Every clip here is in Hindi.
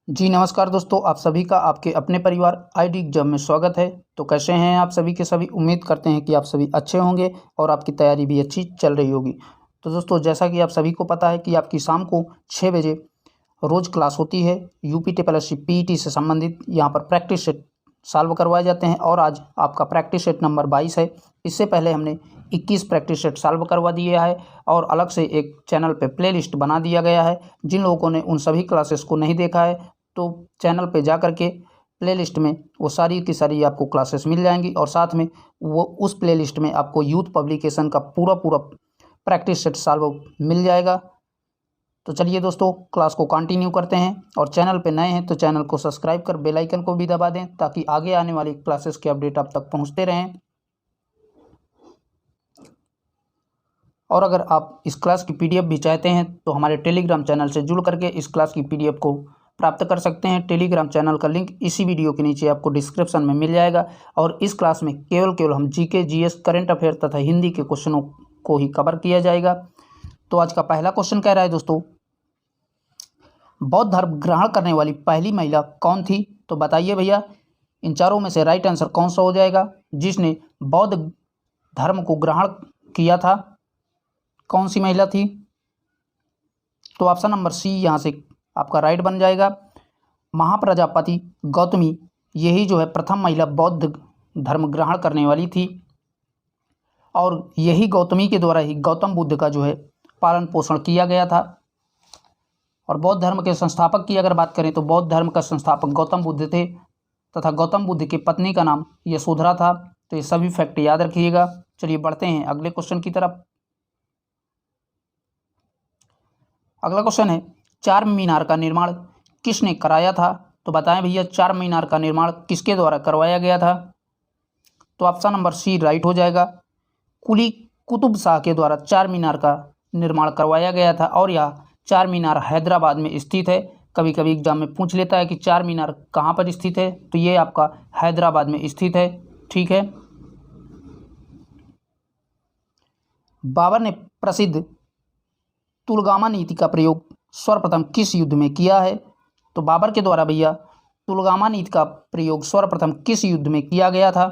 जी नमस्कार दोस्तों, आप सभी का आपके अपने परिवार आईडी एग्जाम में स्वागत है। तो कैसे हैं आप सभी के सभी। उम्मीद करते हैं कि आप सभी अच्छे होंगे और आपकी तैयारी भी अच्छी चल रही होगी। तो दोस्तों, जैसा कि आप सभी को पता है कि आपकी शाम को 6 बजे रोज़ क्लास होती है। यूपी ट्रिपल पीईटी से संबंधित यहाँ पर प्रैक्टिस सेट सॉल्व करवाए जाते हैं और आज आपका प्रैक्टिस सेट नंबर 22 है। इससे पहले हमने 21 प्रैक्टिस सेट सॉल्व करवा दिया है और अलग से एक चैनल पे प्लेलिस्ट बना दिया गया है। जिन लोगों ने उन सभी क्लासेस को नहीं देखा है तो चैनल पे जा कर के प्लेलिस्ट में वो सारी की सारी आपको क्लासेस मिल जाएंगी और साथ में वो उस प्लेलिस्ट में आपको यूथ पब्लिकेशन का पूरा प्रैक्टिस सेट सॉल्व मिल जाएगा। तो चलिए दोस्तों, क्लास को कंटिन्यू करते हैं और चैनल पे नए हैं तो चैनल को सब्सक्राइब कर बेल आइकन को भी दबा दें ताकि आगे आने वाली क्लासेस के अपडेट आप तक पहुंचते रहें। और अगर आप इस क्लास की पीडीएफ भी चाहते हैं तो हमारे टेलीग्राम चैनल से जुड़ करके इस क्लास की पीडीएफ को प्राप्त कर सकते हैं। टेलीग्राम चैनल का लिंक इसी वीडियो के नीचे आपको डिस्क्रिप्शन में मिल जाएगा। और इस क्लास में केवल हम जीके, जीएस, करंट अफेयर तथा हिंदी के क्वेश्चनों को ही कवर किया जाएगा। तो आज का पहला क्वेश्चन कह रहा है दोस्तों, बौद्ध धर्म ग्रहण करने वाली पहली महिला कौन थी। तो बताइए भैया, इन चारों में से राइट आंसर कौन सा हो जाएगा जिसने बौद्ध धर्म को ग्रहण किया था। कौन सी महिला थी। तो ऑप्शन नंबर सी यहाँ से आपका राइट बन जाएगा। महाप्रजापति गौतमी, यही जो है प्रथम महिला बौद्ध धर्म ग्रहण करने वाली थी और यही गौतमी के द्वारा ही गौतम बुद्ध का जो है पालन पोषण किया गया था। और बौद्ध धर्म के संस्थापक की अगर बात करें तो बौद्ध धर्म का संस्थापक गौतम बुद्ध थे तथा गौतम बुद्ध की पत्नी का नाम यशोधरा था। तो ये सभी फैक्ट याद रखिएगा। चलिए बढ़ते हैं अगले क्वेश्चन की तरफ। अगला क्वेश्चन है, चार मीनार का निर्माण किसने कराया था। तो बताएं भैया, चार मीनार का निर्माण किसके द्वारा करवाया गया था। तो ऑप्शन नंबर सी राइट हो जाएगा। कुली कुतुब शाह के द्वारा चार मीनार का निर्माण करवाया गया था और यह चार मीनार हैदराबाद में स्थित है। कभी कभी एग्जाम में पूछ लेता है कि चार मीनार कहाँ पर स्थित है, तो ये आपका हैदराबाद में स्थित है। ठीक है। बाबर ने प्रसिद्ध तुलगामा नीति का प्रयोग सर्वप्रथम किस युद्ध में किया है। तो बाबर के द्वारा भैया तुलगामा नीति का प्रयोग सर्वप्रथम किस युद्ध में किया गया था।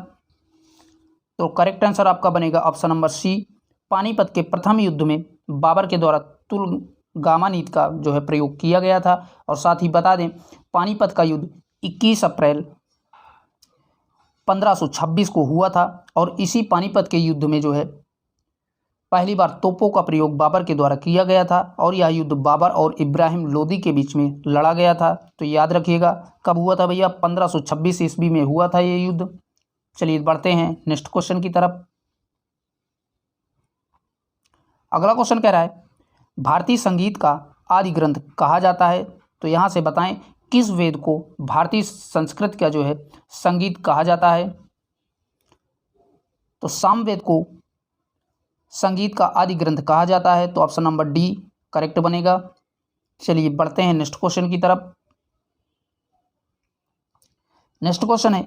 तो करेक्ट आंसर आपका बनेगा ऑप्शन नंबर सी। पानीपत के प्रथम युद्ध में बाबर के द्वारा तुलगामा नीति का जो है प्रयोग किया गया था। और साथ ही बता दें, पानीपत का युद्ध 21 अप्रैल 1526 को हुआ था और इसी पानीपत के युद्ध में जो है पहली बार तोपों का प्रयोग बाबर के द्वारा किया गया था और यह युद्ध बाबर और इब्राहिम लोदी के बीच में लड़ा गया था। तो याद रखिएगा कब हुआ था भैया, 1526 ईस्वी में हुआ था ये युद्ध। चलिए बढ़ते हैं नेक्स्ट क्वेश्चन की तरफ। अगला क्वेश्चन कह रहा है, भारतीय संगीत का आदि ग्रंथ कहा जाता है। तो यहाँ से बताएं किस वेद को भारतीय संस्कृत का जो है संगीत कहा जाता है। तो सामवेद को संगीत का आदि ग्रंथ कहा जाता है। तो ऑप्शन नंबर डी करेक्ट बनेगा। चलिए बढ़ते हैं नेक्स्ट क्वेश्चन की तरफ। नेक्स्ट क्वेश्चन है,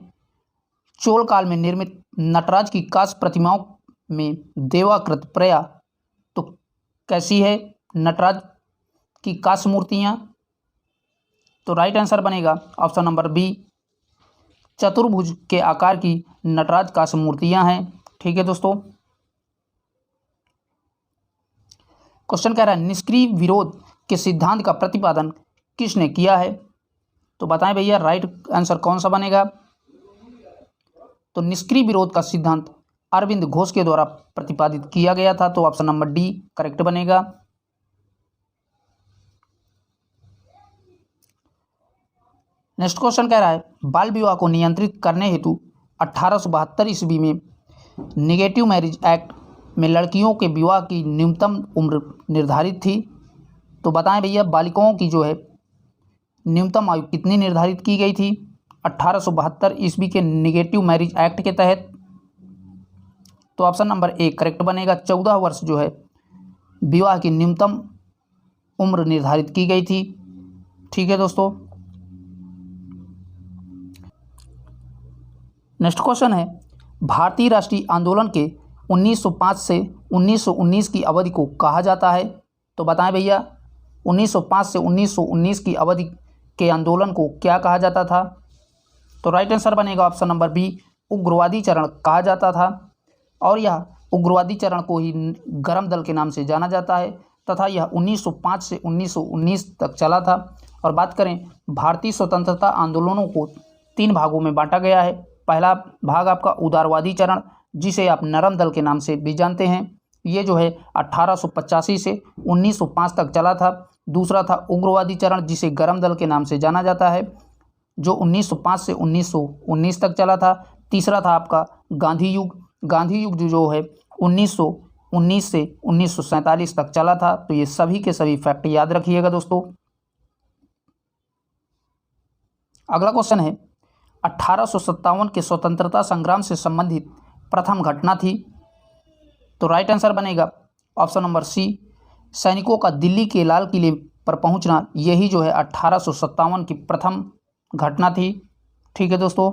चोल काल में निर्मित नटराज की कांस्य प्रतिमाओं में देवाकृत प्रया तो कैसी है नटराज की कांस्य मूर्तियां। तो राइट आंसर बनेगा ऑप्शन नंबर बी, चतुर्भुज के आकार की नटराज कांस्य मूर्तियां हैं। ठीक है दोस्तों। क्वेश्चन कह रहा है, निष्क्रिय विरोध के सिद्धांत का प्रतिपादन किसने किया है। तो बताएं भैया राइट आंसर कौन सा बनेगा। तो निष्क्रिय विरोध का सिद्धांत अरविंद घोष के द्वारा प्रतिपादित किया गया था। तो ऑप्शन नंबर डी करेक्ट बनेगा। नेक्स्ट क्वेश्चन कह रहा है, बाल विवाह को नियंत्रित करने हेतु 1872 ईस्वी में नेगेटिव मैरिज एक्ट में लड़कियों के विवाह की न्यूनतम उम्र निर्धारित थी। तो बताएं भैया बालिकाओं की जो है न्यूनतम आयु कितनी निर्धारित की गई थी 1872 ईस्वी के नेगेटिव मैरिज एक्ट के तहत। तो ऑप्शन नंबर ए करेक्ट बनेगा। 14 वर्ष जो है विवाह की न्यूनतम उम्र निर्धारित की गई थी। ठीक है दोस्तों। नेक्स्ट क्वेश्चन है, भारतीय राष्ट्रीय आंदोलन के 1905 से 1919 की अवधि को कहा जाता है। तो बताएं भैया 1905 से 1919 की अवधि के आंदोलन को क्या कहा जाता था? तो राइट आंसर बनेगा ऑप्शन नंबर बी, उग्रवादी चरण कहा जाता था। और यह उग्रवादी चरण को ही गरम दल के नाम से जाना जाता है तथा यह 1905 से 1919 तक चला था। और बात करें भारतीय स्वतंत्रता आंदोलनों को 3 भागों में बांटा गया है। पहला भाग आपका उदारवादी चरण, जिसे आप नरम दल के नाम से भी जानते हैं, ये जो है 1885 से 1905 तक चला था। दूसरा था उग्रवादी चरण, जिसे गरम दल के नाम से जाना जाता है, जो 1905 से 1919 तक चला था। तीसरा था आपका गांधी युग, गांधी युग जो है 1919 से 1947 तक चला था। तो ये सभी के सभी फैक्ट याद रखिएगा दोस्तों। अगला क्वेश्चन है 1857 के स्वतंत्रता संग्राम से संबंधित प्रथम घटना थी। तो राइट आंसर बनेगा ऑप्शन नंबर सी, सैनिकों का दिल्ली के लाल किले पर पहुंचना। यही जो है 1857 की प्रथम घटना थी। ठीक है दोस्तों।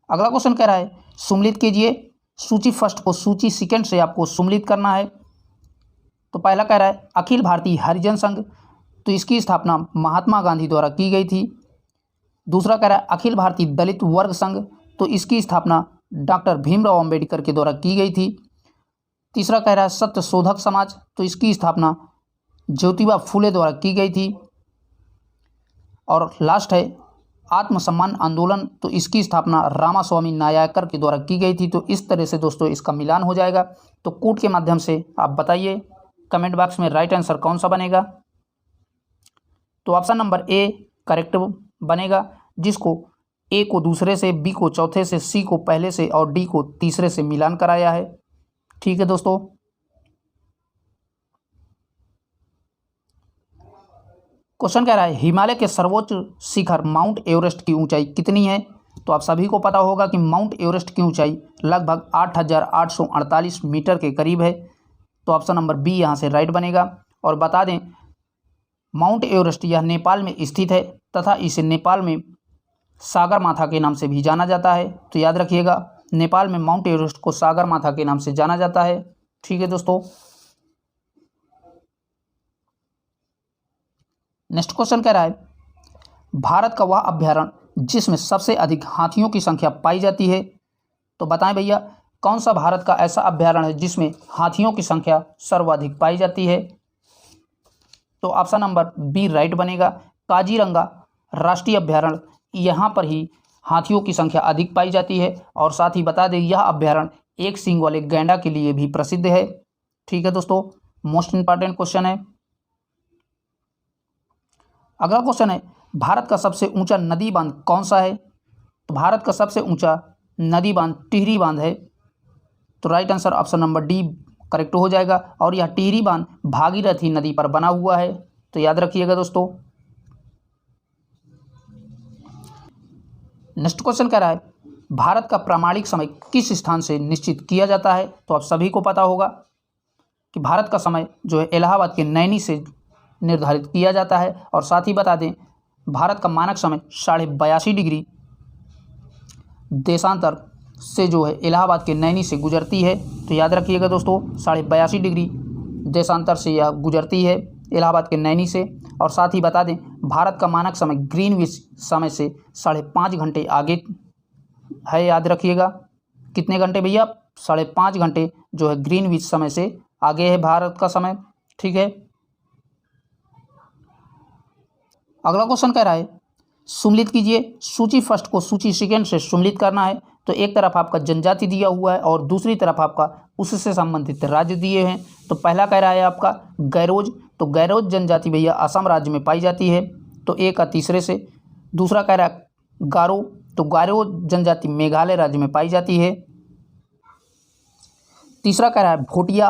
अगला क्वेश्चन कह रहा है सुम्मिलित कीजिए। सूची फर्स्ट को सूची सेकंड से आपको सुम्मिलित करना है। तो पहला कह रहा है अखिल भारतीय हरिजन संघ, तो इसकी स्थापना महात्मा गांधी द्वारा की गई थी। दूसरा कह रहा है अखिल भारतीय दलित वर्ग संघ, तो इसकी स्थापना डॉक्टर भीमराव अंबेडकर के द्वारा की गई थी। तीसरा कह रहा है सत्य शोधक समाज, तो इसकी स्थापना ज्योतिबा फूले द्वारा की गई थी। और लास्ट है आत्मसम्मान आंदोलन, तो इसकी स्थापना रामास्वामी नायकर के द्वारा की गई थी। तो इस तरह से दोस्तों इसका मिलान हो जाएगा। तो कोड के माध्यम से आप बताइए कमेंट बॉक्स में राइट आंसर कौन सा बनेगा। तो ऑप्शन नंबर ए करेक्ट बनेगा, जिसको ए को दूसरे से, बी को चौथे से, सी को पहले से और डी को तीसरे से मिलान कराया है। ठीक है दोस्तों। क्वेश्चन कह रहा है हिमालय के सर्वोच्च शिखर माउंट एवरेस्ट की ऊंचाई कितनी है? तो आप सभी को पता होगा कि माउंट एवरेस्ट की ऊंचाई लगभग 8,848 मीटर के करीब है। तो ऑप्शन नंबर बी यहाँ से राइट बनेगा। और बता दें माउंट एवरेस्ट यह नेपाल में स्थित है तथा इसे नेपाल में सागर माथा के नाम से भी जाना जाता है। तो याद रखिएगा नेपाल में माउंट एवरेस्ट को सागर माथा के नाम से जाना जाता है। ठीक है दोस्तों। नेक्स्ट क्वेश्चन कह रहा है भारत का वह अभ्यारण्य जिसमें सबसे अधिक हाथियों की संख्या पाई जाती है। तो बताएं भैया कौन सा भारत का ऐसा अभ्यारण्य है जिसमें हाथियों की संख्या सर्वाधिक पाई जाती है? तो ऑप्शन नंबर बी राइट बनेगा, काजीरंगा राष्ट्रीय अभ्यारण्य। यहाँ पर ही हाथियों की संख्या अधिक पाई जाती है। और साथ ही बता दें यह अभ्यारण्य एक सींग वाले गैंडा के लिए भी प्रसिद्ध है। ठीक है दोस्तों, मोस्ट इंपॉर्टेंट क्वेश्चन है। अगला क्वेश्चन है भारत का सबसे ऊंचा नदी बांध कौन सा है? तो भारत का सबसे ऊंचा नदी बांध टिहरी बांध है। तो right answer option number D correct हो जाएगा। और यह टिहरी बांध भागीरथी नदी पर बना हुआ है। तो याद रखिएगा दोस्तों। नेक्स्ट क्वेश्चन कह रहा है भारत का प्रामाणिक समय किस स्थान से निश्चित किया जाता है? तो आप सभी को पता होगा कि भारत का समय जो है इलाहाबाद के नैनी से निर्धारित किया जाता है। और साथ ही बता दें भारत का मानक समय 82.5 डिग्री देशांतर से जो है इलाहाबाद के नैनी से गुजरती है। तो याद रखिएगा दोस्तों 82.5 डिग्री देशांतर से यह गुजरती है इलाहाबाद के नैनी से। और साथ ही बता दें भारत का मानक समय ग्रीनविच समय से 5.5 घंटे आगे है। याद रखिएगा कितने घंटे भैया? 5.5 घंटे जो है ग्रीनविच समय से आगे है भारत का समय। ठीक है। अगला क्वेश्चन कह रहा है सुम्मिलित कीजिए। सूची फर्स्ट को सूची सेकंड से सुम्मिलित करना है। तो एक तरफ आपका जनजाति दिया हुआ है और दूसरी तरफ आपका उससे संबंधित राज्य दिए हैं। तो पहला कह रहा है आपका गैरोज, तो गैरोज जनजाति भैया असम राज्य में पाई जाती है। तो ए का तीसरे से। दूसरा कह रहा है गारो, तो गारो जनजाति मेघालय राज्य में पाई जाती है। तीसरा कह रहा है भोटिया,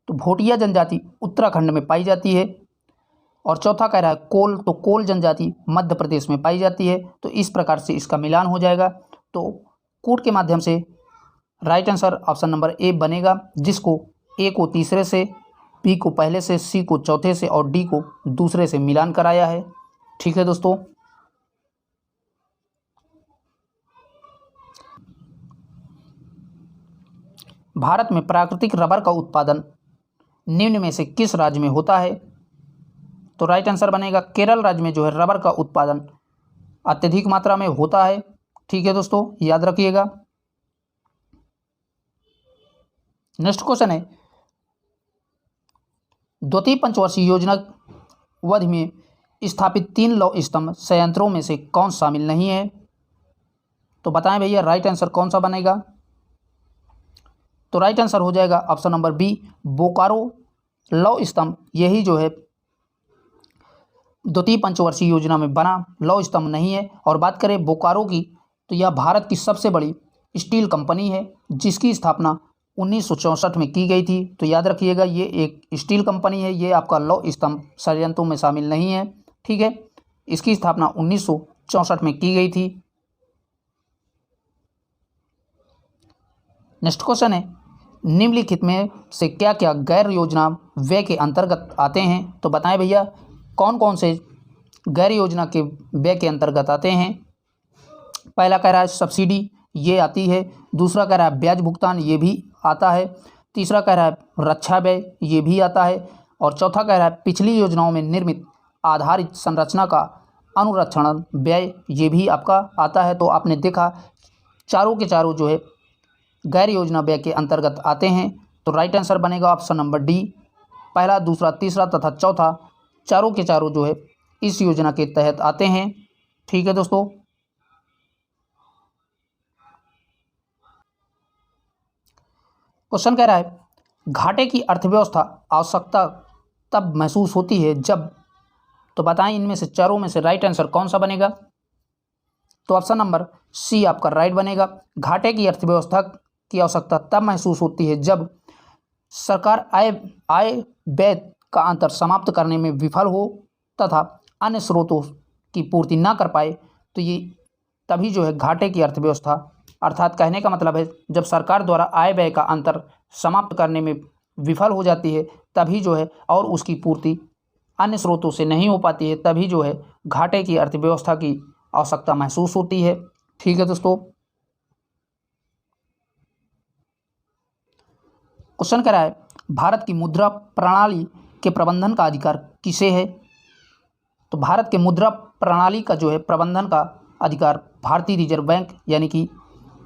तो भोटिया जनजाति उत्तराखंड में पाई जाती है। और चौथा कह रहा है कोल, तो कोल जनजाति मध्य प्रदेश में पाई जाती है। तो इस प्रकार से इसका मिलान हो जाएगा। तो कोड के माध्यम से right answer option number A बनेगा, जिसको ए को तीसरे से, बी को पहले से, सी को चौथे से और डी को दूसरे से मिलान कराया है। ठीक है दोस्तों। भारत में प्राकृतिक रबर का उत्पादन निम्न में से किस राज्य में होता है? तो राइट आंसर बनेगा केरल राज्य में जो है रबर का उत्पादन अत्यधिक मात्रा में होता है। ठीक है दोस्तों, याद रखिएगा। नेक्स्ट क्वेश्चन है, द्वितीय पंचवर्षीय योजना अवधि में स्थापित 3 लौह स्तंभ संयंत्रों में से कौन शामिल नहीं है? तो बताएं भैया राइट आंसर कौन सा बनेगा? तो राइट आंसर हो जाएगा ऑप्शन नंबर बी, बोकारो लौह स्तंभ। यही जो है द्वितीय पंचवर्षीय योजना में बना लौह स्तंभ नहीं है। और बात करें बोकारो की, तो यह भारत की सबसे बड़ी स्टील कंपनी है जिसकी स्थापना 1964 में की गई थी। तो याद रखिएगा ये एक स्टील कंपनी है, ये आपका लौह स्तंभ संयंत्रों में शामिल नहीं है। ठीक है, इसकी स्थापना 1964 में की गई थी। नेक्स्ट क्वेश्चन है, निम्नलिखित में से क्या क्या गैर योजना व्यय के अंतर्गत आते हैं? तो बताएं भैया कौन कौन से गैर योजना के व्यय के अंतर्गत आते हैं? पहला कह रहा है सब्सिडी, ये आती है। दूसरा कह रहा है ब्याज भुगतान, ये भी आता है। तीसरा कह रहा है रक्षा व्यय, ये भी आता है। और चौथा कह रहा है पिछली योजनाओं में निर्मित आधारित संरचना का अनुरक्षण व्यय, ये भी आपका आता है। तो आपने देखा चारों के चारों जो है गैर योजना व्यय के अंतर्गत आते हैं। तो राइट आंसर बनेगा ऑप्शन नंबर डी, पहला, दूसरा, तीसरा तथा चौथा चारों के चारों जो है इस योजना के तहत आते हैं। ठीक है दोस्तों, क्वेश्चन कह रहा है घाटे की अर्थव्यवस्था आवश्यकता तब महसूस होती है जब, तो बताएं इनमें से चारों में से राइट आंसर कौन सा बनेगा? तो ऑप्शन नंबर सी आपका राइट बनेगा। घाटे की अर्थव्यवस्था की आवश्यकता तब महसूस होती है जब सरकार आय व्यय का अंतर समाप्त करने में विफल हो तथा अन्य स्रोतों की पूर्ति ना कर पाए। तो ये तभी जो है घाटे की अर्थव्यवस्था, अर्थात कहने का मतलब है जब सरकार द्वारा आय व्यय का अंतर समाप्त करने में विफल हो जाती है तभी जो है, और उसकी पूर्ति अन्य स्रोतों से नहीं हो पाती है, तभी जो है घाटे की अर्थव्यवस्था की आवश्यकता महसूस होती है। ठीक है दोस्तों, क्वेश्चन कह रहा है भारत की मुद्रा प्रणाली के प्रबंधन का अधिकार किसे है? तो भारत के मुद्रा प्रणाली का जो है प्रबंधन का अधिकार भारतीय रिजर्व बैंक यानी कि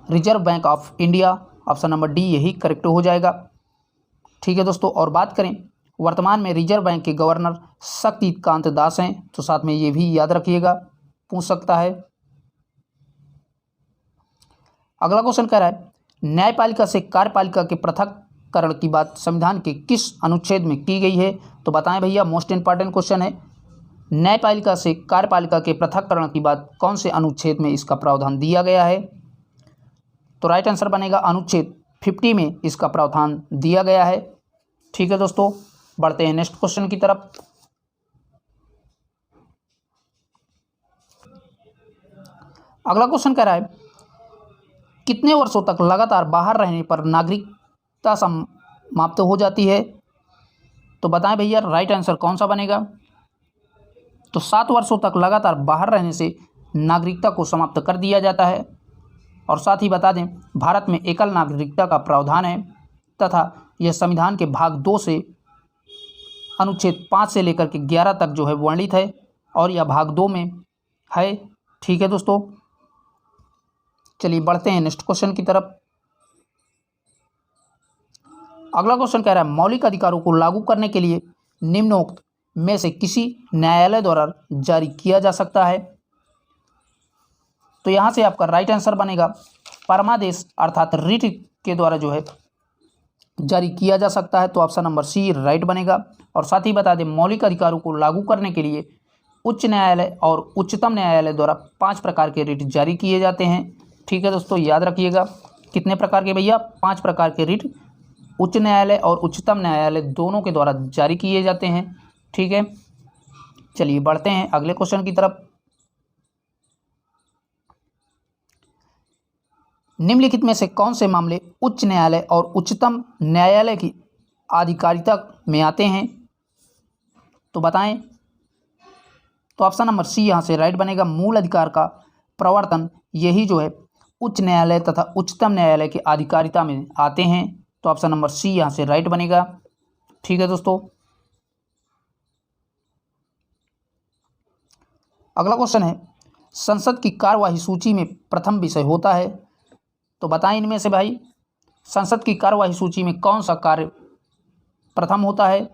reserve bank of India, option number D यही करेक्ट हो जाएगा। ठीक है दोस्तों, और बात करें वर्तमान में रिजर्व बैंक के गवर्नर शक्तिकांत दास हैं, तो साथ में ये भी याद रखिएगा, पूछ सकता है। अगला क्वेश्चन कह रहा है न्यायपालिका से कार्यपालिका के पृथककरण की बात संविधान के किस अनुच्छेद में की गई है? तो बताएं भैया, मोस्ट इंपॉर्टेंट क्वेश्चन है। न्यायपालिका से कार्यपालिका के पृथककरण की बात कौन से अनुच्छेद में इसका प्रावधान दिया गया है? तो राइट आंसर बनेगा अनुच्छेद 50 में इसका प्रावधान दिया गया है। ठीक है दोस्तों, बढ़ते हैं नेक्स्ट क्वेश्चन की तरफ। अगला क्वेश्चन कह रहा है कितने वर्षों तक लगातार बाहर रहने पर नागरिकता समाप्त हो जाती है? तो बताएं भैया राइट आंसर कौन सा बनेगा? तो 7 वर्षों तक लगातार बाहर रहने से नागरिकता को समाप्त कर दिया जाता है। और साथ ही बता दें भारत में एकल नागरिकता का प्रावधान है तथा यह संविधान के भाग 2 से अनुच्छेद 5 से लेकर के 11 तक जो है वर्णित है, और यह भाग 2 में है। ठीक है दोस्तों, चलिए बढ़ते हैं नेक्स्ट क्वेश्चन की तरफ। अगला क्वेश्चन कह रहा है मौलिक अधिकारों को लागू करने के लिए निम्नोक्त में से किसी न्यायालय द्वारा जारी किया जा सकता है? तो यहाँ से आपका राइट आंसर बनेगा परमादेश अर्थात रिट के द्वारा जो है जारी किया जा सकता है। तो ऑप्शन नंबर सी राइट बनेगा। और साथ ही बता दें मौलिक अधिकारों को लागू करने के लिए उच्च न्यायालय और उच्चतम न्यायालय द्वारा 5 प्रकार के रिट जारी किए जाते हैं। ठीक है दोस्तों, याद रखिएगा कितने प्रकार के भैया? 5 प्रकार के रिट उच्च न्यायालय और उच्चतम न्यायालय दोनों के द्वारा जारी किए जाते हैं। ठीक है, चलिए बढ़ते हैं अगले क्वेश्चन की तरफ। निम्नलिखित में से कौन से मामले उच्च न्यायालय और उच्चतम न्यायालय की आधिकारिता में आते हैं? तो बताएं। तो ऑप्शन नंबर सी यहाँ से राइट बनेगा, मूल अधिकार का प्रवर्तन, यही जो है उच्च न्यायालय तथा उच्चतम न्यायालय की आधिकारिता में आते हैं। तो ऑप्शन नंबर सी यहाँ से राइट बनेगा। ठीक है दोस्तों, अगला क्वेश्चन है, संसद की कार्यवाही सूची में प्रथम विषय होता है, तो बताएं इनमें से भाई संसद की कार्यवाही सूची में कौन सा कार्य प्रथम होता है।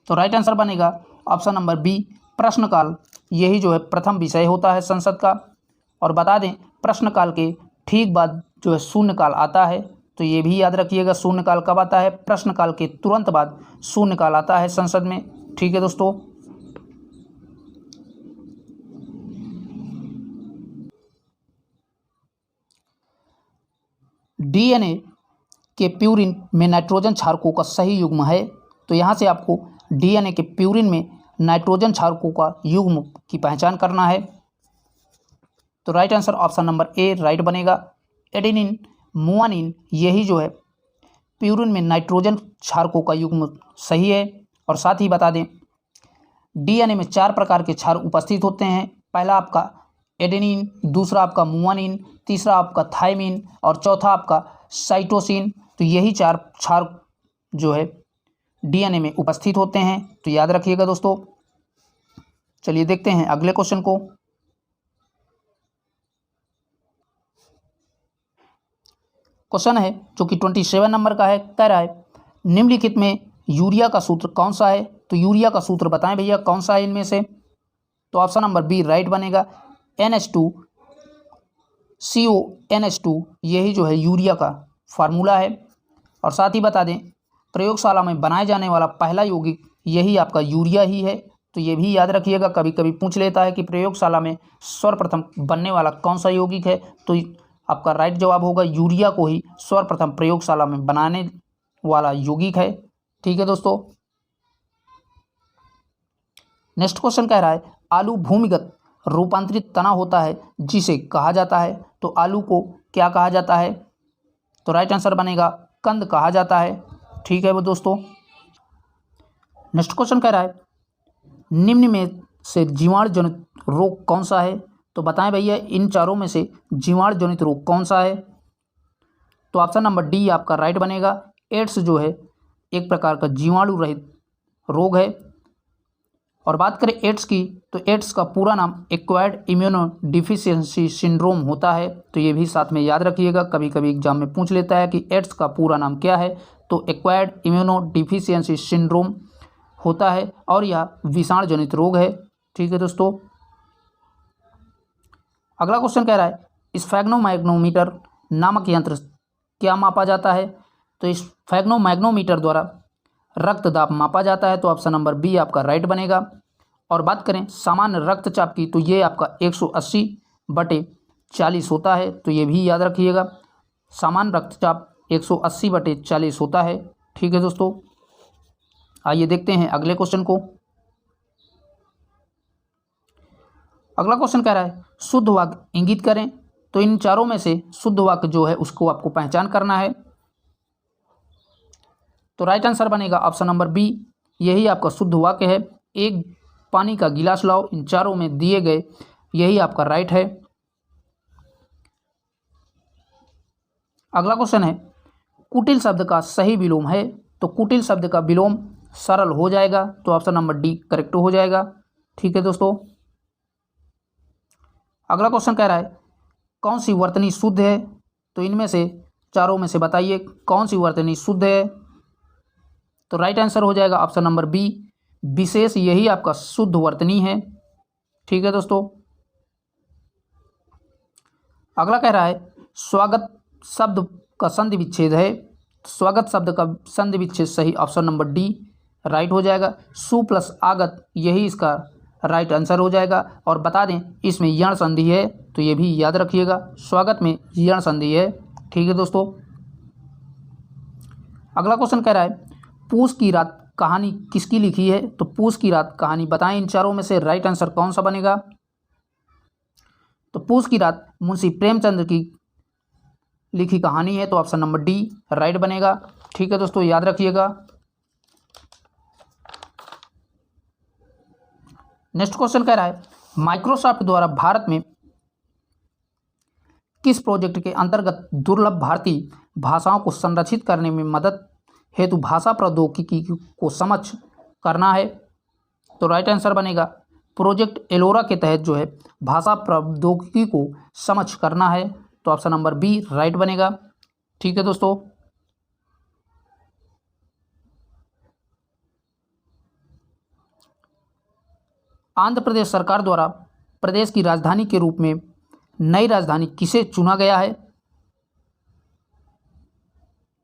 तो राइट आंसर बनेगा ऑप्शन नंबर बी, प्रश्नकाल। यही जो है प्रथम विषय होता है संसद का। और बता दें प्रश्नकाल के ठीक बाद जो है शून्यकाल आता है, तो ये भी याद रखिएगा शून्यकाल कब आता है, प्रश्नकाल के तुरंत बाद शून्यकाल आता है संसद में। ठीक है दोस्तों, डीएनए के प्यूरिन में नाइट्रोजन क्षारकों का सही युग्म है, तो यहाँ से आपको डीएनए के प्यूरिन में नाइट्रोजन क्षारकों का युग्म की पहचान करना है। तो right answer option number A right बनेगा। एडेनिन मुआनिन यही जो है प्यूरिन में नाइट्रोजन क्षारकों का युग्म सही है। और साथ ही बता दें डीएनए में 4 प्रकार के क्षार उपस्थित होते हैं। पहला आपका एडेनिन, दूसरा आपका मुआनिन, तीसरा आपका थायमिन और चौथा आपका साइटोसिन। तो यही 4 क्षार जो है डीएनए में उपस्थित होते हैं, तो याद रखिएगा दोस्तों। चलिए देखते हैं अगले क्वेश्चन को। क्वेश्चन है जो कि 27 नंबर का है। कह रहा है निम्नलिखित में यूरिया का सूत्र कौन सा है, तो यूरिया का सूत्र बताएं भैया कौन सा है इनमें से। तो ऑप्शन नंबर बी राइट बनेगा, NH2CONH2 यही जो है यूरिया का फार्मूला है। और साथ ही बता दें प्रयोगशाला में बनाए जाने वाला पहला यौगिक यही आपका यूरिया ही है, तो ये भी याद रखिएगा। कभी कभी पूछ लेता है कि प्रयोगशाला में सर्वप्रथम बनने वाला कौन सा यौगिक है, तो आपका राइट जवाब होगा यूरिया को ही सर्वप्रथम प्रयोगशाला में बनाने वाला यौगिक है। ठीक है दोस्तों, नेक्स्ट क्वेश्चन कह रहा है आलू भूमिगत रूपांतरित तना होता है जिसे कहा जाता है, तो आलू को क्या कहा जाता है। तो राइट आंसर बनेगा कंद कहा जाता है। ठीक है वो दोस्तों, नेक्स्ट क्वेश्चन कह रहा है निम्न में से जीवाणु जनित रोग कौन सा है, तो बताएं भैया इन चारों में से जीवाणु जनित रोग कौन सा है। तो ऑप्शन नंबर डी आपका राइट बनेगा। एड्स जो है एक प्रकार का जीवाणु रहित रोग है। और बात करें एड्स की, तो एड्स का पूरा नाम एक्वायर्ड इम्यूनो डिफिशियंसी सिंड्रोम होता है, तो ये भी साथ में याद रखिएगा। कभी कभी एग्जाम में पूछ लेता है कि एड्स का पूरा नाम क्या है, तो एक्वायर्ड इम्यूनो डिफिशियंसी सिंड्रोम होता है और यह विषाणु जनित रोग है। ठीक है दोस्तों, अगला क्वेश्चन कह रहा है स्फैग्नोमैग्नोमीटर नामक यंत्र क्या मापा जाता है, तो इस स्फैग्नोमैग्नोमीटर द्वारा रक्त दाब मापा जाता है, तो ऑप्शन नंबर बी आपका राइट बनेगा। और बात करें सामान्य रक्तचाप की, तो ये आपका 180/40 होता है, तो ये भी याद रखिएगा। सामान्य रक्तचाप 180/40 होता है। ठीक है दोस्तों, आइए देखते हैं अगले क्वेश्चन को। अगला क्वेश्चन कह रहा है शुद्ध वाक्य इंगित करें, तो इन चारों में से शुद्ध वाक्य जो है उसको आपको पहचान करना है। तो राइट आंसर बनेगा ऑप्शन नंबर बी, यही आपका शुद्ध वाक्य है। एक पानी का गिलास लाओ, इन चारों में दिए गए यही आपका राइट है। अगला क्वेश्चन है कुटिल शब्द का सही विलोम है, तो कुटिल शब्द का विलोम सरल हो जाएगा, तो ऑप्शन नंबर डी करेक्ट हो जाएगा। ठीक है दोस्तों, अगला क्वेश्चन कह रहा है कौन सी वर्तनी शुद्ध है, तो इनमें से चारों में से बताइए कौन सी वर्तनी शुद्ध है। तो राइट आंसर हो जाएगा ऑप्शन नंबर बी, विशेष यही आपका शुद्ध वर्तनी है। ठीक है दोस्तों, अगला कह रहा है स्वागत शब्द का संधि विच्छेद है, स्वागत शब्द का संधि विच्छेद सही ऑप्शन नंबर डी राइट हो जाएगा। सु प्लस आगत यही इसका राइट आंसर हो जाएगा। और बता दें इसमें यण संधि है, तो ये भी याद रखिएगा, स्वागत में यण संधि है। ठीक है दोस्तों, अगला क्वेश्चन कह रहा है पूस की रात कहानी किसकी लिखी है, तो पूस की रात कहानी बताएं इन चारों में से राइट आंसर कौन सा बनेगा। तो पूस की रात मुंशी प्रेमचंद की लिखी कहानी है, तो ऑप्शन नंबर डी राइट बनेगा। ठीक है दोस्तों, याद रखिएगा। नेक्स्ट क्वेश्चन कह रहा है माइक्रोसॉफ्ट द्वारा भारत में किस प्रोजेक्ट के अंतर्गत दुर्लभ भारतीय भाषाओं को संरक्षित करने में मदद हेतु भाषा प्रौद्योगिकी को समक्ष करना है। तो राइट आंसर बनेगा प्रोजेक्ट एलोरा के तहत जो है भाषा प्रौद्योगिकी को समक्ष करना है। तो ऑप्शन नंबर बी राइट बनेगा। ठीक है दोस्तों, आंध्र प्रदेश सरकार द्वारा प्रदेश की राजधानी के रूप में नई राजधानी किसे चुना गया है?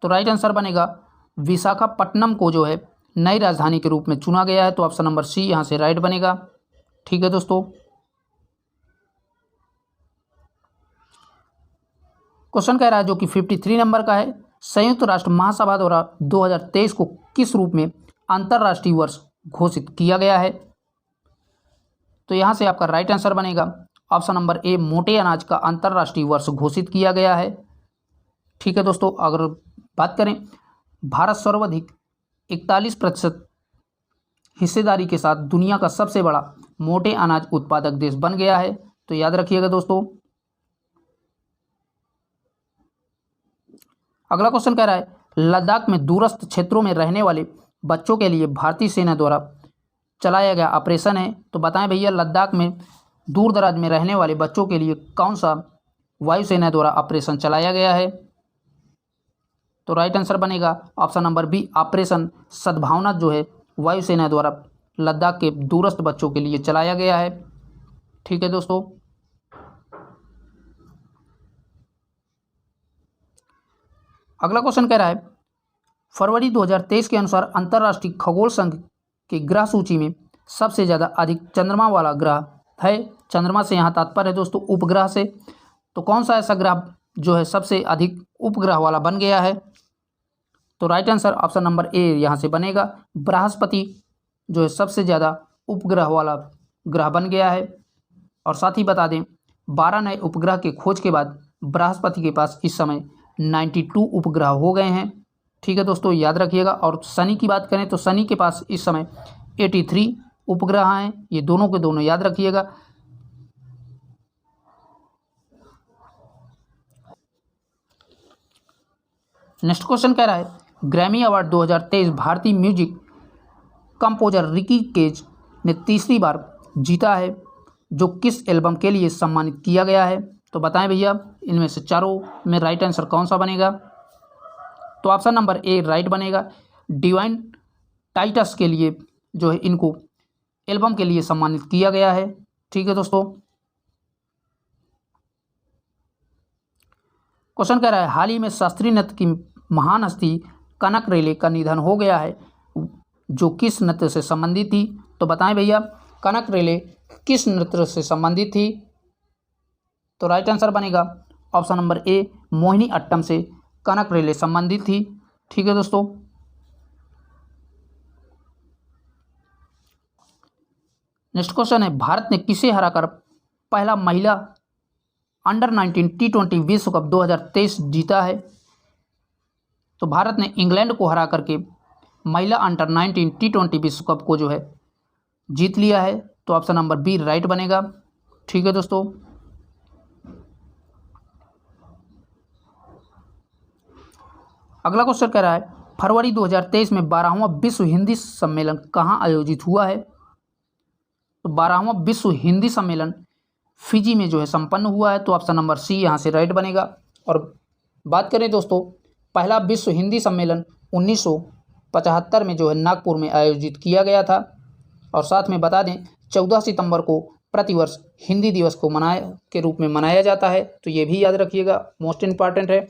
तो राइट आंसर बनेगा विशाखापट्टनम को जो है नई राजधानी के रूप में चुना गया है। तो ऑप्शन नंबर सी यहां से राइट बनेगा। ठीक है दोस्तों, क्वेश्चन कह रहा है जो कि 53 नंबर का है, संयुक्त राष्ट्र महासभा द्वारा 2023 को किस रूप में अंतर्राष्ट्रीय वर्ष घोषित किया गया है? तो यहां से आपका राइट आंसर बनेगा ऑप्शन नंबर ए, मोटे अनाज का अंतर्राष्ट्रीय वर्ष घोषित किया गया है। ठीक है दोस्तों, अगर बात करें भारत सर्वाधिक 41% हिस्सेदारी के साथ दुनिया का सबसे बड़ा मोटे अनाज उत्पादक देश बन गया है। तो याद रखिएगा दोस्तों। अगला क्वेश्चन कह रहा है लद्दाख में दूरस्थ क्षेत्रों में रहने वाले बच्चों के लिए भारतीय सेना द्वारा चलाया गया ऑपरेशन है। तो बताएं भैया, लद्दाख में दूर दराज में रहने वाले बच्चों के लिए कौन सा वायुसेना द्वारा ऑपरेशन चलाया गया है? तो राइट आंसर बनेगा ऑप्शन नंबर बी, ऑपरेशन सद्भावना जो है वायुसेना द्वारा लद्दाख के दूरस्थ बच्चों के लिए चलाया गया है। ठीक है दोस्तों, अगला क्वेश्चन कह रहा है फरवरी 2023 के अनुसार अंतर्राष्ट्रीय खगोल संघ की ग्रह सूची में सबसे ज़्यादा अधिक चंद्रमा वाला ग्रह है। चंद्रमा से यहाँ तात्पर्य है दोस्तों उपग्रह से। तो कौन सा ऐसा ग्रह जो है सबसे अधिक उपग्रह वाला बन गया है? तो right answer option number A यहाँ से बनेगा, बृहस्पति जो है सबसे ज़्यादा उपग्रह वाला ग्रह बन गया है। और साथ ही बता दें 12 नए उपग्रह के खोज के बाद बृहस्पति के पास इस समय 92 उपग्रह हो गए हैं। ठीक है दोस्तों, याद रखिएगा। और शनि की बात करें तो शनि के पास इस समय 83 उपग्रह हैं। ये दोनों के दोनों याद रखिएगा। नेक्स्ट क्वेश्चन कह रहा है ग्रैमी अवार्ड 2023 भारतीय म्यूजिक कंपोजर रिकी केज ने तीसरी बार जीता है, जो किस एल्बम के लिए सम्मानित किया गया है? तो बताएं भैया, इनमें से चारों में राइट आंसर कौन सा बनेगा? तो ऑप्शन नंबर ए राइट बनेगा, डिवाइन टाइटस के लिए जो है इनको एल्बम के लिए सम्मानित किया गया है। ठीक है दोस्तों, क्वेश्चन कह रहा है हाल ही में शास्त्रीय नृत्य की महान हस्ती कनक रेले का निधन हो गया है, जो किस नृत्य से संबंधित थी? तो बताएं भैया, कनक रेले किस नृत्य से संबंधित थी? तो राइट आंसर बनेगा option number A, Mohini Attam से कनक रेले संबंधित थी। ठीक है दोस्तों, नेक्स्ट क्वेश्चन है भारत ने किसे हराकर पहला महिला अंडर 19 T20 विश्व कप 2023 जीता है? तो भारत ने इंग्लैंड को हरा करके महिला अंडर 19 T20 विश्व कप को जो है जीत लिया है। तो ऑप्शन नंबर बी राइट बनेगा। ठीक है दोस्तों, अगला क्वेश्चन कह रहा है फरवरी 2023 में 12वां विश्व हिंदी सम्मेलन कहाँ आयोजित हुआ है? तो 12वां विश्व हिंदी सम्मेलन फिजी में जो है संपन्न हुआ है। तो ऑप्शन नंबर सी यहाँ से राइट बनेगा। और बात करें दोस्तों, पहला विश्व हिंदी सम्मेलन 1975 में जो है नागपुर में आयोजित किया गया था। और साथ में बता दें 14 सितंबर को प्रतिवर्ष हिंदी दिवस को के रूप में मनाया जाता है। तो ये भी याद रखिएगा, मोस्ट इम्पॉर्टेंट है।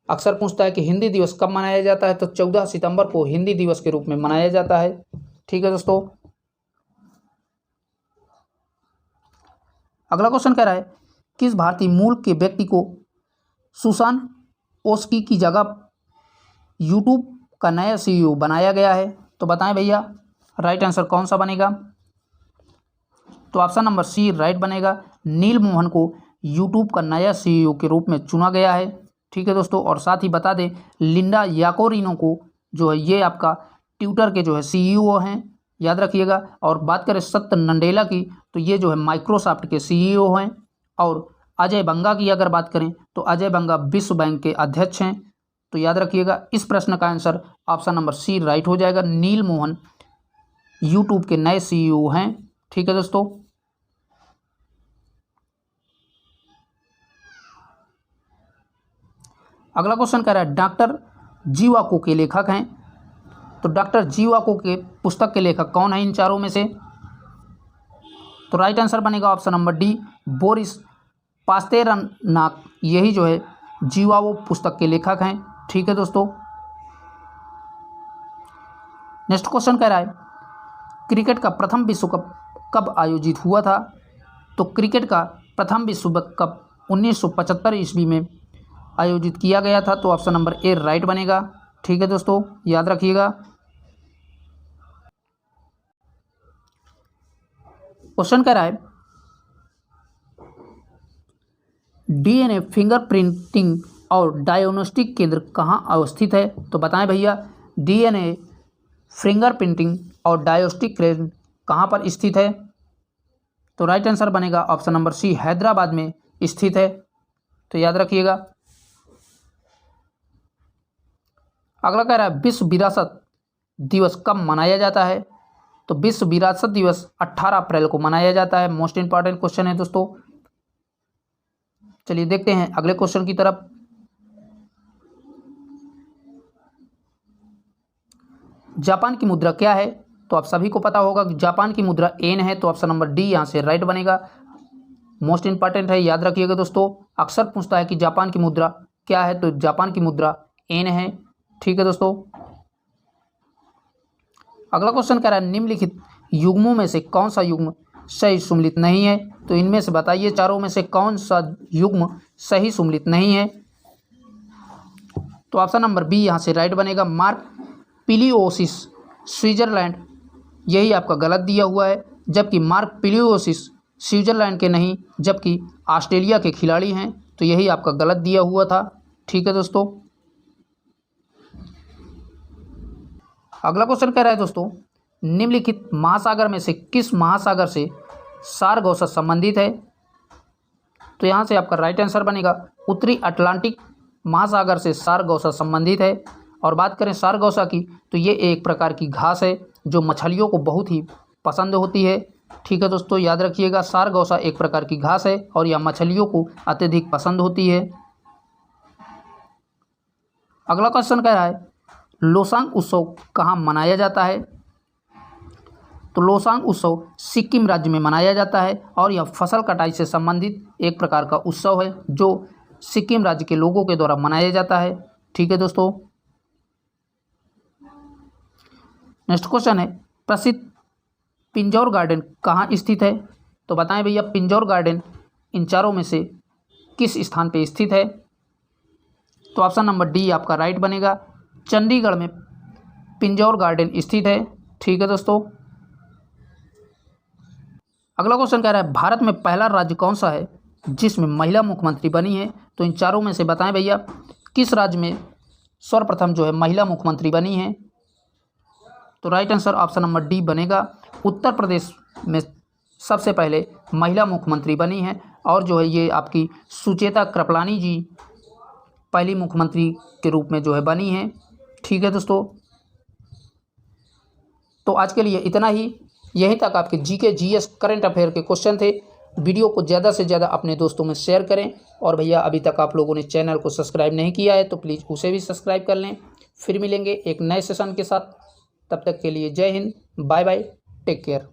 अक्सर पूछता है कि हिंदी दिवस कब मनाया जाता है, तो 14 सितंबर को हिंदी दिवस के रूप में मनाया जाता है। ठीक है दोस्तों, अगला क्वेश्चन कह रहा है किस भारतीय मूल के व्यक्ति को सुसान ओस्की की जगह यूट्यूब का नया CEO बनाया गया है? तो बताएं भैया, राइट आंसर कौन सा बनेगा? तो ऑप्शन नंबर सी राइट बनेगा, नील मोहन को यूट्यूब का नया CEO के रूप में चुना गया है। ठीक है दोस्तों, और साथ ही बता दें लिंडा याकोरिनो को जो है ये आपका ट्विटर के जो है CEO हैं, याद रखिएगा। और बात करें सत्य नंडेला की, तो ये जो है माइक्रोसॉफ्ट के CEO हैं। और अजय बंगा की अगर बात करें तो अजय बंगा विश्व बैंक के अध्यक्ष हैं। तो याद रखिएगा, इस प्रश्न का answer option number C right हो जाएगा, नील मोहन यूट्यूब के नए CEO हैं। ठीक है दोस्तों। अगला क्वेश्चन कह रहा है डॉक्टर जीवाको के लेखक हैं, तो डॉक्टर जीवाको के पुस्तक के लेखक कौन है इन चारों में से? तो राइट आंसर बनेगा ऑप्शन नंबर डी, बोरिस पास्तेरनाक, यही जो है जीवाको पुस्तक के लेखक हैं। ठीक है दोस्तों। नेक्स्ट क्वेश्चन कह रहा है क्रिकेट का प्रथम विश्व कप कब आयोजित हुआ था? तो क्रिकेट का प्रथम विश्व कप 1975 ईस्वी में आयोजित किया गया था, तो ऑप्शन नंबर ए राइट बनेगा। ठीक है दोस्तों, याद रखिएगा। क्वेश्चन कह रहा है डीएनए फिंगरप्रिंटिंग और डायग्नोस्टिक केंद्र कहाँ अवस्थित है? तो बताएं भैया, डीएनए फिंगरप्रिंटिंग और डायग्नोस्टिक केंद्र कहाँ पर स्थित है? तो राइट आंसर बनेगा ऑप्शन नंबर सी, हैदराबाद में स्थित है। तो याद रखिएगा। अगला कह रहा है विश्व विरासत दिवस कब मनाया जाता है? तो विश्व विरासत दिवस 18 अप्रैल को मनाया जाता है। मोस्ट इंपॉर्टेंट क्वेश्चन है दोस्तों। चलिए देखते हैं अगले क्वेश्चन की तरफ। जापान की मुद्रा क्या है? तो आप सभी को पता होगा कि जापान की मुद्रा येन है, तो ऑप्शन नंबर डी यहाँ से राइट बनेगा। मोस्ट इंपॉर्टेंट है, याद रखिएगा दोस्तों। अक्सर पूछता है कि जापान की मुद्रा क्या है, तो जापान की मुद्रा येन है। ठीक है दोस्तों। अगला क्वेश्चन कह रहा है निम्नलिखित युग्मों में से कौन सा युग्म सही सुमेलित नहीं है? तो इनमें से बताइए चारों में से कौन सा युग्म सही सुमेलित नहीं है? तो ऑप्शन नंबर बी यहाँ से राइट बनेगा। मार्क पिलियोसिस स्विट्जरलैंड, यही आपका गलत दिया हुआ है, जबकि मार्क पिलियोसिस स्विट्जरलैंड के नहीं जबकि ऑस्ट्रेलिया के खिलाड़ी हैं, तो यही आपका गलत दिया हुआ था। ठीक है दोस्तों। अगला क्वेश्चन कह रहा है दोस्तों निम्नलिखित महासागर में से किस महासागर से सारगोसा संबंधित है? तो यहाँ से आपका राइट आंसर बनेगा उत्तरी अटलांटिक महासागर से सारगोसा संबंधित है। और बात करें सारगोसा की, तो ये एक प्रकार की घास है जो मछलियों को बहुत ही पसंद होती है। ठीक है दोस्तों, याद रखिएगा, सारगोसा एक प्रकार की घास है और यह मछलियों को अत्यधिक पसंद होती है। अगला क्वेश्चन कह रहा है लोसांग उत्सव कहाँ मनाया जाता है? तो लोसांग उत्सव सिक्किम राज्य में मनाया जाता है और यह फसल कटाई से संबंधित एक प्रकार का उत्सव है जो सिक्किम राज्य के लोगों के द्वारा मनाया जाता है। ठीक है दोस्तों। नेक्स्ट क्वेश्चन है प्रसिद्ध पिंजौर गार्डन कहाँ स्थित है? तो बताएं भैया पिंजौर गार्डन इन चारों में से किस स्थान पे स्थित है? तो ऑप्शन नंबर डी आपका राइट बनेगा। चंडीगढ़ में पिंजौर गार्डन स्थित है। ठीक है दोस्तों। अगला क्वेश्चन कह रहा है भारत में पहला राज्य कौन सा है जिसमें महिला मुख्यमंत्री बनी है? तो इन चारों में से बताएं भैया किस राज्य में सर्वप्रथम जो है महिला मुख्यमंत्री बनी है? तो right answer option number D बनेगा। उत्तर प्रदेश में सबसे पहले महिला मुख्यमंत्री बनी है और जो है ये आपकी सुचेता कृपलानी जी पहली मुख्यमंत्री के रूप में जो है बनी है। ठीक है दोस्तों। तो आज के लिए इतना ही। यहीं तक आपके जीके जीएस करंट अफेयर के क्वेश्चन थे। वीडियो को ज़्यादा से ज़्यादा अपने दोस्तों में शेयर करें और भैया अभी तक आप लोगों ने चैनल को सब्सक्राइब नहीं किया है तो प्लीज़ उसे भी सब्सक्राइब कर लें। फिर मिलेंगे एक नए सेशन के साथ, तब तक के लिए जय हिंद, बाय बाय, टेक केयर।